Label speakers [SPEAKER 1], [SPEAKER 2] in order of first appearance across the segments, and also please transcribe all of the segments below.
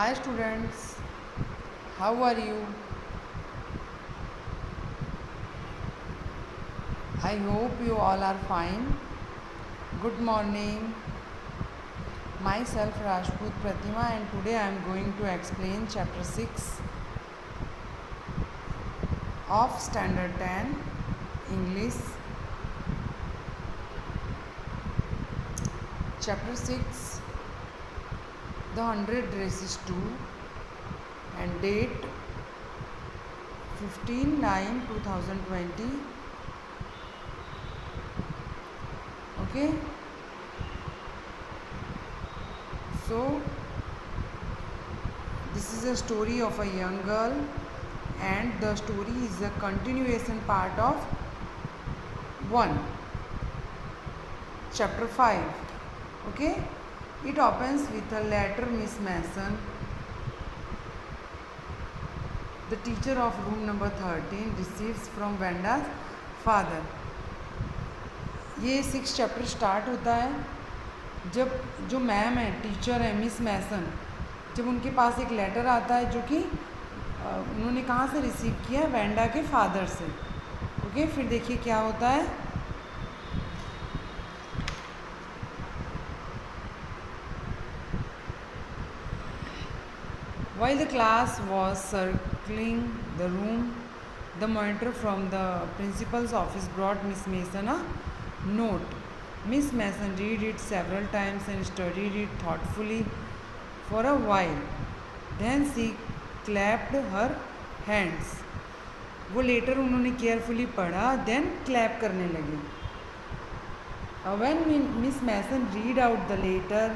[SPEAKER 1] Hi students, how are you? I hope you all are fine. Good morning. Myself Rajput Pratima and today I am going to explain chapter 6 of standard 10 English. Chapter 6 The 100 Races 2 and date 15/9/2020. Okay, so this is a story of a young girl and the story is a continuation part of 1 chapter 5. Okay, it opens with a letter Miss Mason, the teacher of room number 13, receives from Vanda's father. ये 6 chapter start होता है जब जो ma'am है, teacher है miss मैसन, जब उनके पास एक लेटर आता है जो कि उन्होंने कहाँ से रिसीव किया, वैंडा के फादर से. ओके, फिर देखिए क्या होता है. While the class was circling the room, the monitor from the principal's office brought Miss Mason a note. Miss Mason read it several times and studied it thoughtfully for a while. Then she clapped her hands. वो letter उन्होंने carefully पढ़ा, then clap करने लगी. When Miss Mason read out the letter,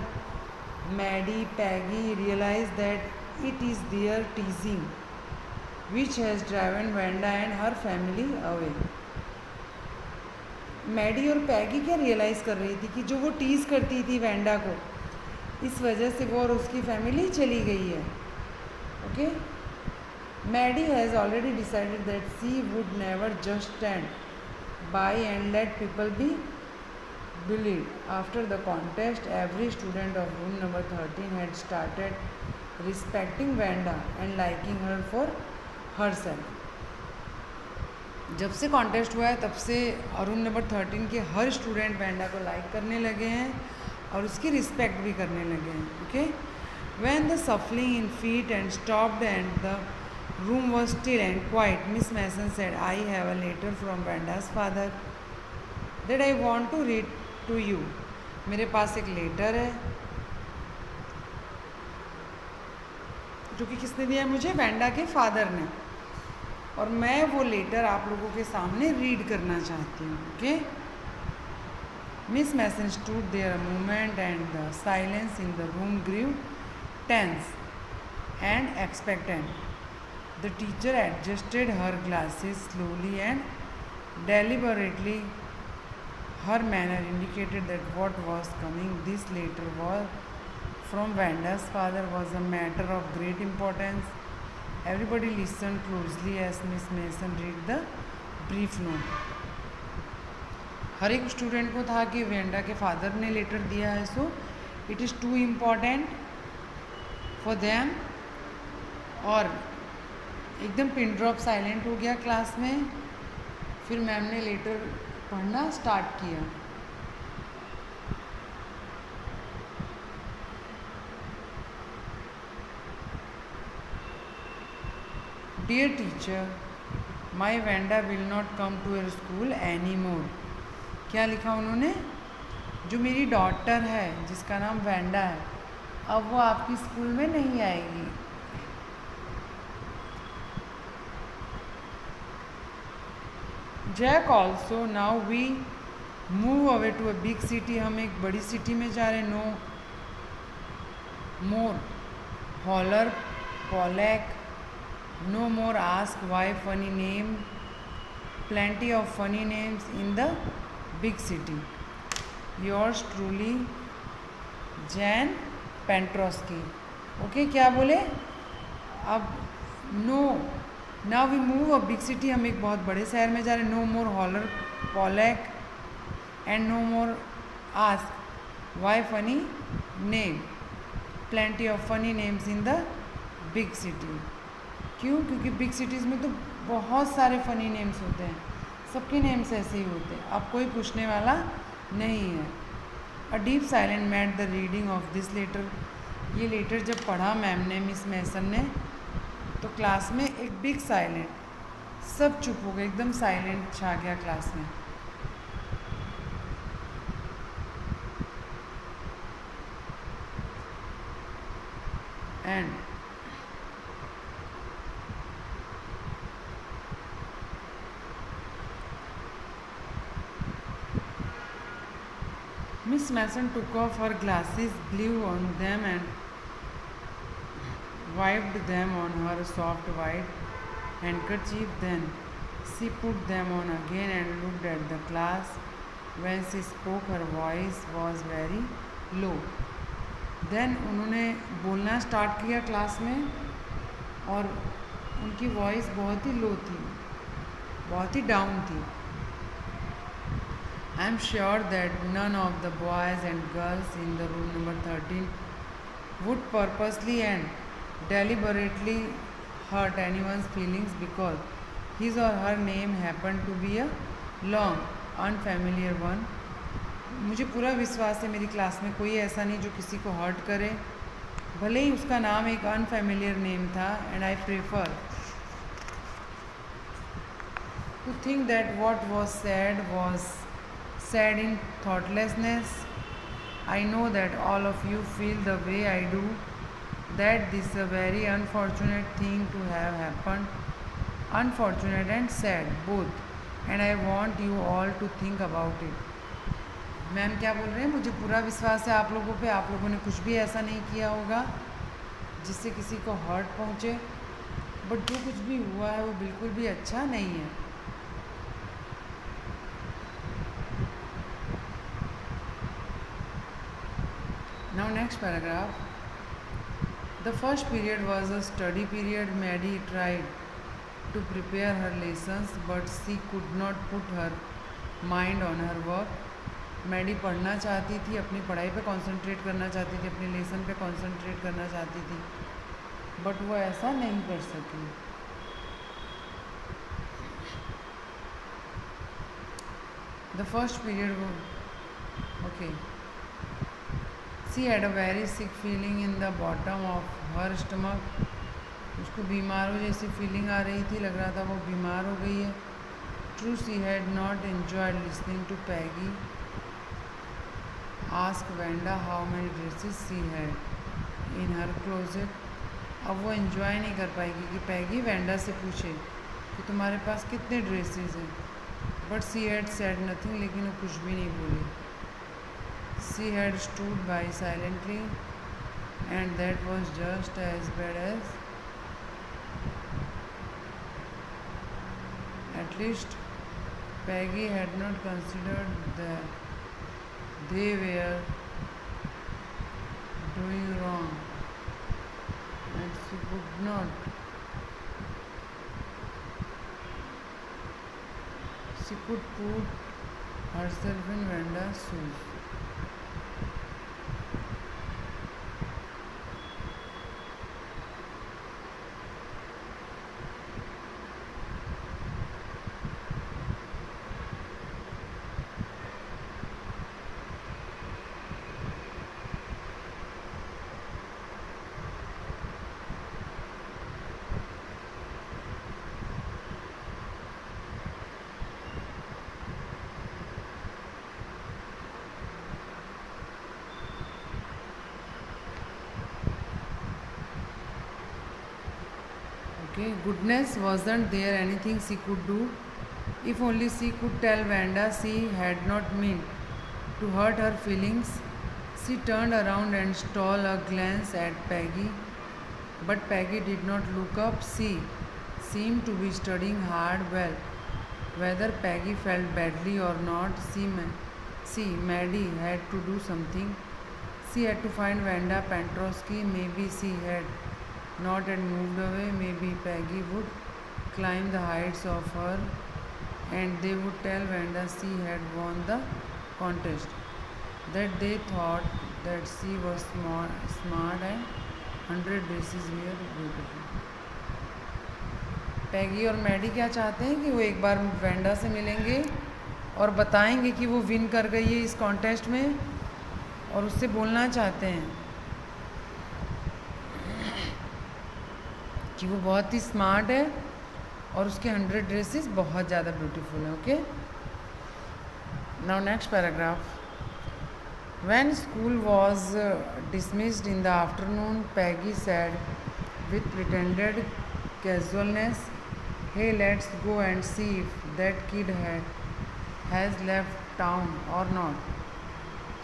[SPEAKER 1] Maddie, Peggy realized that it is their teasing which has driven Vanda and her family away. Maddie और Peggy क्या realise कर रही थी कि जो वो टीज़ करती थी वैंडा को, इस वजह से वो और उसकी फैमिली चली गई है. Okay, Maddie has already decided that she would never just stand by and let people be bullied. After the contest, every student of room number 13 had started respecting Vanda and liking her for herself. जब से contest हुआ है तब से room number 13 के हर student Wanda को like करने लगे हैं और उसकी रिस्पेक्ट भी करने लगे हैं. Okay, when the shuffling in feet and stopped and the room was still and quiet, Miss Mason said, I have a letter from Wanda's father that I want to read to you. मेरे पास एक letter है जो कि किसने दिया है मुझे, वैंडा के फादर ने, और मैं वो लेटर आप लोगों के सामने रीड करना चाहती हूँ. Okay, Miss Mason stood there a moment and the silence in the room grew tense and expectant. The teacher adjusted her glasses slowly and deliberately. Her manner indicated that what was coming this letter was from Vanda's father was a matter of great importance. Everybody listened closely as Miss Mason read the brief note. हर एक student को था कि Wanda के father ने letter दिया है, so it is too important for them. और एकदम पिन ड्रॉप साइलेंट हो गया क्लास में. फिर मैम ने लेटर पढ़ना स्टार्ट किया. Dear teacher, my Wanda will not come to your school any more. क्या लिखा उन्होंने, जो मेरी डॉटर है जिसका नाम वैंडा है, अब वो आपकी स्कूल में नहीं आएगी. Jack also, now we move away to a big city. हम एक बड़ी सिटी में जा रहे हैं. No more holler Polack, no more ask why funny name, plenty of funny names in the big city. Yours truly, Jan Petronski. Okay, क्या बोले, अब no now we move a big city, हम एक बहुत बड़े शहर में जा रहे हैं. No more holler Polack and no more ask why funny name, plenty of funny names in the big city. क्यों? क्योंकि बिग सिटीज़ में तो बहुत सारे फ़नी नेम्स होते हैं, सबके नेम्स ऐसे ही होते हैं, अब कोई पूछने वाला नहीं है. A deep silent met the reading of this letter. ये लेटर जब पढ़ा मैम ने, मिस मैसन ने, तो क्लास में एक बिग साइलेंट, सब चुप हो गए, एकदम साइलेंट छा गया क्लास में. And Miss Mason took off her glasses, blew on them, and wiped them on her soft white handkerchief. Then she put them on again and looked at the class. When she spoke, her voice was very low. Then उन्होंने बोलना start किया class में, और उनकी voice बहुत ही लो थी, बहुत ही down थी. I am sure that none of the boys and girls in the room number 13 would purposely and deliberately hurt anyone's feelings because his or her name happened to be a long, unfamiliar one. मुझे पूरा विश्वास है मेरी class में कोई ऐसा नहीं जो किसी को हर्ट करे, भले ही उसका नाम एक अनफेमिलियर नेम था. And I prefer to think that what was said in thoughtlessness. I know that all of you feel the way I do, that this is a very unfortunate thing to have happened, unfortunate and sad both, and I want you all to think about it. Ma'am क्या बोल रहे हैं? मुझे पूरा विश्वास है आप लोगों पे, आप लोगों ने कुछ भी ऐसा नहीं किया होगा जिससे किसी को हर्ट पहुँचे, बट जो कुछ भी हुआ है वो बिल्कुल भी अच्छा नहीं है. Now next paragraph. The first period was a study period. Maddie tried to prepare her lessons, but she could not put her mind on her work. Maddie पढ़ना चाहती थी, अपनी पढ़ाई पे कंसंट्रेट करना चाहती थी, अपने लेसन पे कंसंट्रेट करना चाहती थी, बट वो ऐसा नहीं कर सकी. The first period was okay. She had a very sick feeling in the bottom of her stomach. उसको बीमारों जैसी फीलिंग आ रही थी, लग रहा था वो बीमार हो गई है. True, she had not enjoyed listening to Peggy ask Vanda how many dresses she had in her closet. अब वो एंजॉय नहीं कर पाएगी कि पैगी वेंडा से पूछे कि तुम्हारे पास कितने ड्रेसेस हैं. But she had said nothing, लेकिन वो कुछ भी नहीं बोली. She had stood by silently, and that was just as bad as, at least Peggy had not considered that they were doing wrong, and she could not. She could put herself in Vanda's shoes. Okay, goodness, wasn't there anything she could do? If only she could tell Vanda she had not meant to hurt her feelings. She turned around and stole a glance at Peggy, but Peggy did not look up. She seemed to be studying hard. Well, whether Peggy felt badly or not, Maddie had to do something. She had to find Vanda Pentrosky. Maybe she had not and moved away. Maybe Peggy would climb the heights of her and they would tell Vanda she had won the contest. That they thought that she was smart and 100 dresses were beautiful. पैगी और Maddie क्या चाहते हैं कि वो एक बार Wanda से मिलेंगे और बताएंगे कि वो विन कर गई है इस कॉन्टेस्ट में, और उससे बोलना चाहते हैं कि वो बहुत ही स्मार्ट है और उसके 100 ड्रेसेस बहुत ज़्यादा ब्यूटीफुल है. Okay, now next paragraph. When school was dismissed in the afternoon, Peggy said with pretended casualness, "Hey, let's go and see if that kid has left town or not."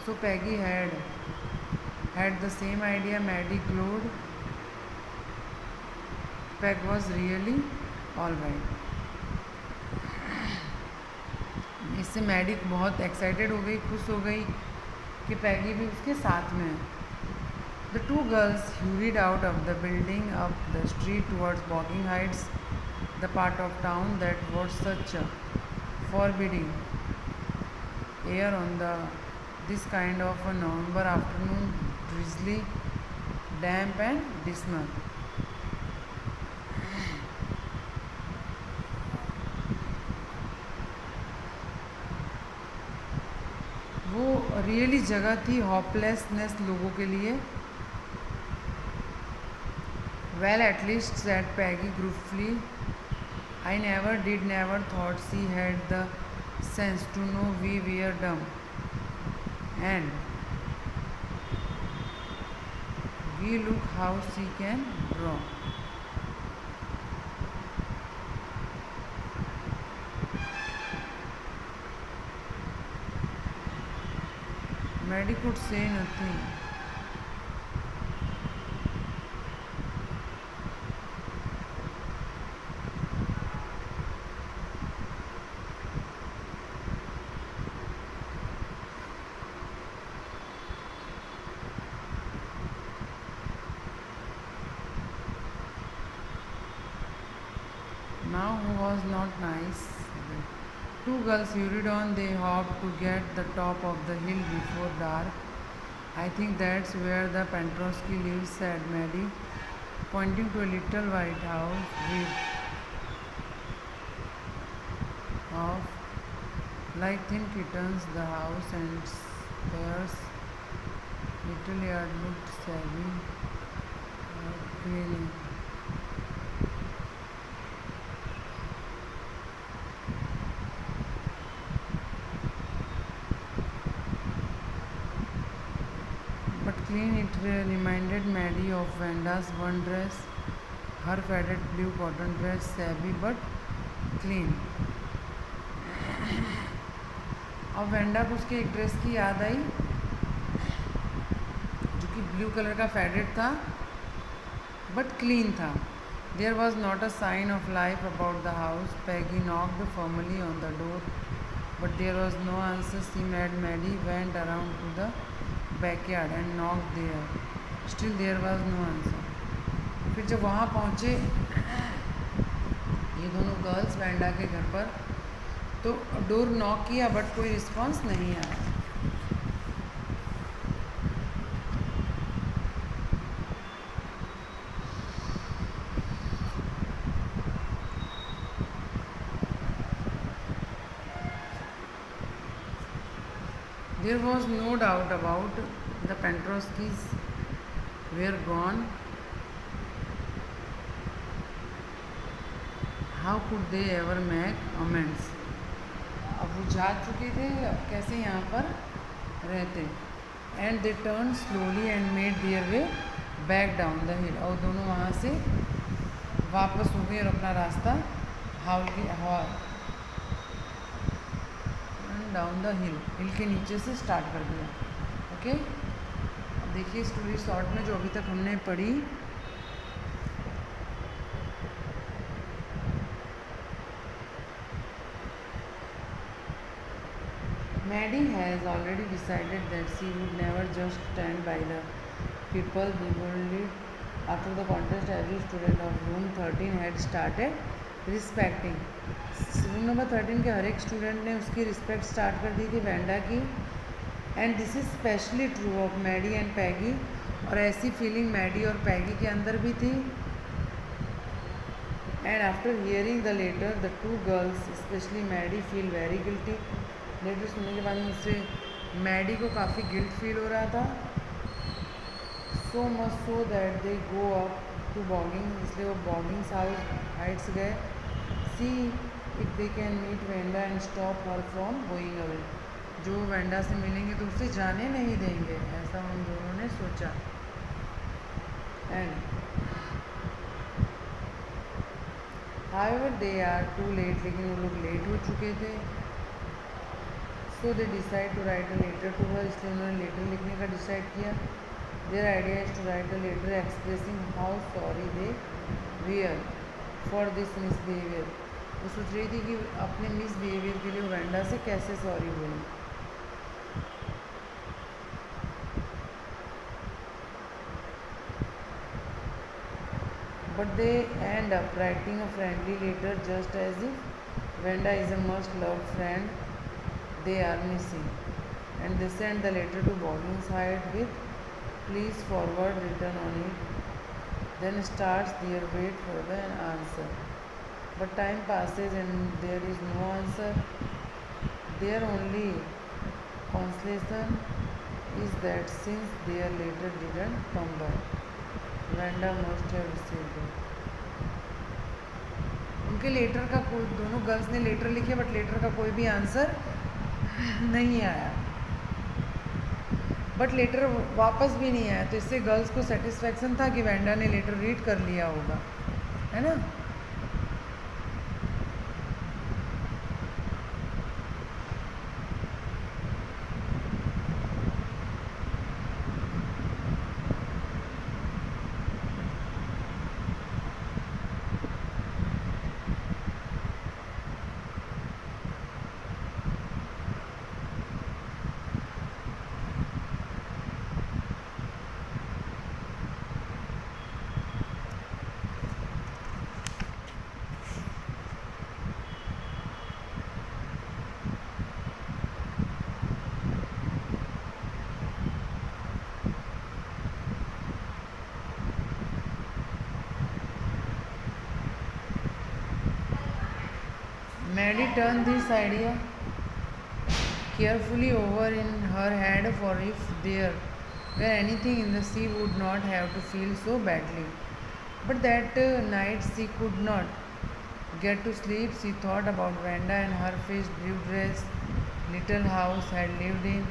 [SPEAKER 1] So Peggy had the same idea. Maddie glowed. Peg was really all right. इससे Maddie बहुत excited हो गई, खुश हो गई कि पैगी भी उसके साथ में है. The two girls hurried out of the building up the street towards Walking Heights, the part of town that was such a forbidding air on this kind of a November afternoon, drizzly, damp and dismal. वो really जगह थी hopelessness लोगों के लिए. Well at least said Peggy gruffly, I never thought she had the sense to know we were dumb and we look how she can draw. Maddie could say nothing. Now who was not nice? Two girls hurried on. They hoped to get the top of the hill before dark. I think that's where the Pentrosky lives, said Maddie, pointing to a little white house of like thin kittens. The house and stairs, little yard looked shabby, clean. Clean, it reminded Maddie of Vanda's one dress, her faded blue cotton dress, shabby but clean. अब Wanda को उसके एक dress की याद आई जो कि blue colour का faded था बट क्लीन था. There was not a sign of life about the house. Peggy knocked firmly on the door, but there was no answer. She made Maddie went around to the backyard and knocked there. Still there was no answer. फिर जब वहाँ पहुँचे ये दोनों girls Wanda के घर पर, तो डोर नॉक किया बट कोई रिस्पॉन्स नहीं आया. There was no doubt about the Pentroskys were gone. How could they ever make amends? अब वो जा चुके थे, अब कैसे यहाँ पर रहते. And they turned slowly and made their way back down the hill. और दोनों वहाँ से वापस हो गए और अपना रास्ता डाउन द हिल के नीचे से स्टार्ट कर दिया. ओके, अब देखिए स्टोरी शॉर्ट में जो अभी तक हमने पढ़ी. Maddie has already decided that she would never just stand by the people who bullied. After the contest, every student of room 13 had started respecting. Room number 13 के हर एक स्टूडेंट ने उसकी रिस्पेक्ट स्टार्ट कर दी थी वेंडा की. And this is specially true of Maddie and Peggy, और ऐसी feeling Maddie और पैगी के अंदर भी थी. And after hearing the letter the two girls specially Maddie feel very guilty. Letter सुनने के बाद में उससे मैडी को काफ़ी गिल्ट फील हो रहा था. So much so that they go up to Boggins, इसलिए वो बॉगिंग्स हाइट्स गए. See if they can meet Wanda and stop her from going away. जो वेंडा से मिलेंगे तो उसे जाने नहीं देंगे, ऐसा उन दोनों ने सोचा. And however they are too late, लेकिन वो लोग लेट हो चुके थे. So they decide to write a letter to her, इसलिए उन्होंने लेटर लिखने का डिसाइड किया. Their idea is to write a letter expressing how sorry they were for this misbehaviour. वो सोच रही थी कि अपने मिसबिहेवियर के लिए वेंडा से कैसे सॉरी बोलें. But they end up writing a friendly letter just as if Venda is a much loved friend they are missing. And they send the letter to Boggins's hide with please forward written on it. Then starts their wait for the answer. But time passes and there is no answer. Their only consolation is that since their letter didn't come back, Wanda must have received it. उनके letter का कोई, दोनों girls ने letter लिखे but later का कोई भी answer नहीं आया. बट लेटर वापस भी नहीं आया, तो इससे गर्ल्स को सेटिस्फैक्शन था कि वेंडा ने लेटर रीड कर लिया होगा, है ना. Maddie turned this idea carefully over in her head, for if there were anything in the sea would not have to feel so badly. But that night she could not get to sleep. She thought about Vanda and her fish blue dress, little house had lived in,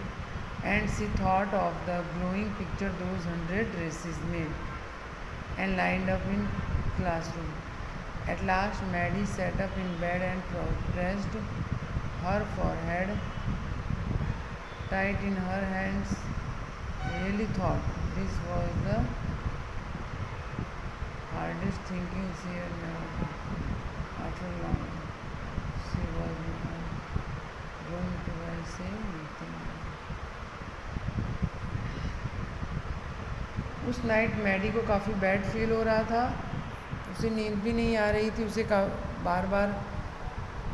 [SPEAKER 1] and she thought of the glowing picture those 100 dresses made and lined up in classroom. At last Maddie sat up in bed and pressed her forehead tight in her hands. Really thought this was the hardest thinking she had never done. After long, she was going to say nothing. उस night Maddie को काफ़ी bad feel हो रहा था. उसे नींद भी नहीं आ रही थी. उसे बार बार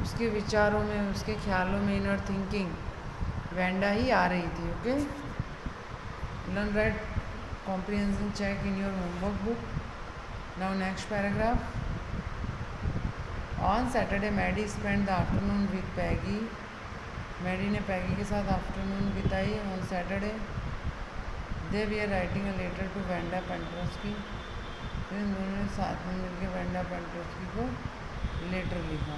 [SPEAKER 1] उसके विचारों में, उसके ख्यालों में, इनर थिंकिंग वेंडा ही आ रही थी. Okay, learn write comprehension check in your homework book. Now next paragraph. On Saturday Maddie spend the afternoon with Peggy. Maddie ने पैगी के साथ आफ्टरनून बिताई on Saturday. They we are writing a letter to Wanda Petronski. फिर उन्होंने साथ में मिलकर Wanda पेंट्रोस्की को लेटर लिखा.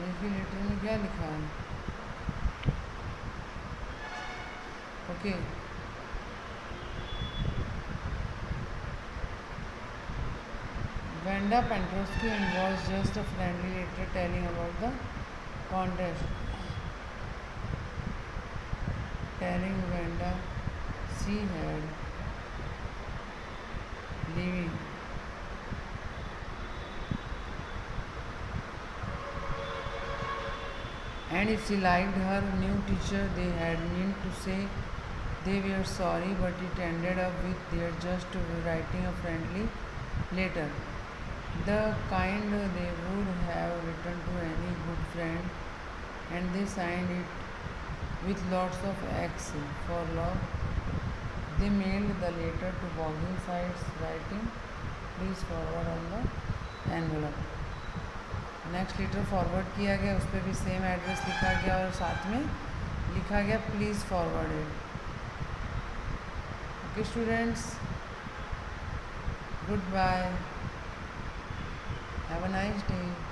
[SPEAKER 1] इनकी लेटर में क्या लिखा है? Okay, Wanda Petronski and was just a friendly letter telling about the contest. Telling Vanda she had leaving. And if she liked her new teacher, they had meant to say they were sorry, but it ended up with their just writing a friendly letter, the kind they would have written to any good friend, and they signed it with lots of X for love. They mailed the letter to Bogging Sites, writing, "Please forward on the envelope." Next letter forward किया गया, उस पर भी same address लिखा गया और साथ में लिखा गया please forwarded. Okay students, goodbye, have a nice day.